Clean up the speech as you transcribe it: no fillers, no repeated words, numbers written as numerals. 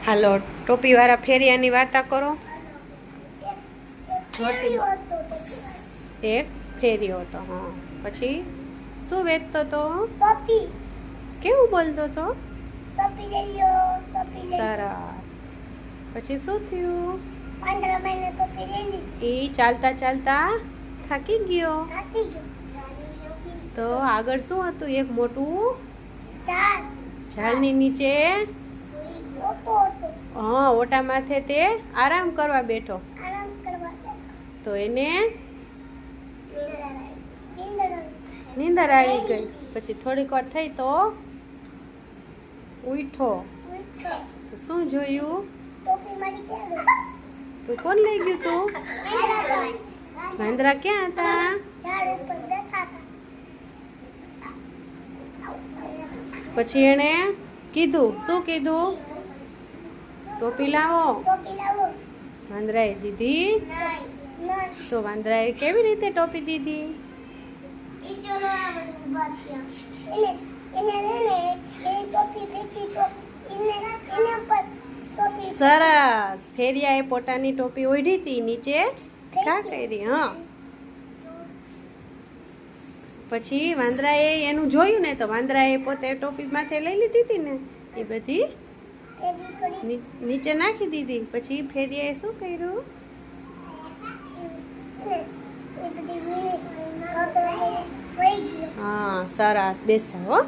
હાલો ટોપીવાળા ફેરિયાની વાર્તા કરો. એક ફેરિયો હતો. હા, પછી શું વેચતો તો? ટોપી. કેવું બોલતો તો? ટોપી લઈ લ્યો, ટોપી લઈ લ્યો. સરસ. પછી શું થયું? 15 મહિને ટોપી લઈ લીધી. એ ચાલતા ચાલતા થાકી ગયો. થાકી ગયો. તો આગળ શું હતું? એક મોટું ઝાડ. ઝાડની નીચે ઓટો હતો. હા, ઓટા માથે તે આરામ કરવા બેઠો. આરામ કરવા બેઠો. તો એને નીંદર આવી. નીંદર આવી ગઈ. પછી થોડીક વાર થઈ તો ઉઠો. ઉઠ્યો. તો શું જોયું? ટોપી મારી ક્યાં ગઈ? તો કોણ લઈ ગયું તું? વાંદરા ક્યાં હતા? ઝાડ ઉપર બેઠા હતા. પછી એણે કીધું, શું કીધું? ટોપી લાવો. ટોપી લાવો. વાંદરાએ દીધી. નહીં. તો વાંદરાએ કેવી રીતે ટોપી દીધી? ઈ ચલો આવે ઊભા થયા. એને એ ટોપી ફેંકી તો એને પર ટોપી. સરસ. ફેરિયાએ પોતાની ટોપી ઓઢી હતી, નીચે ઘા કરી. હા, પછી વાંદરાએ એનું જોયું ને, તો વાંદરાએ પોતે ટોપી માથે લઈ લીધી હતી ને, એ બધી ભેગી કરી. નીચે નાખી દીધી. પછી ફેરિયાએ શું કર્યું? એ બધી વીણી વહી ગયો. હા, સરસ. બેસ જાઓ.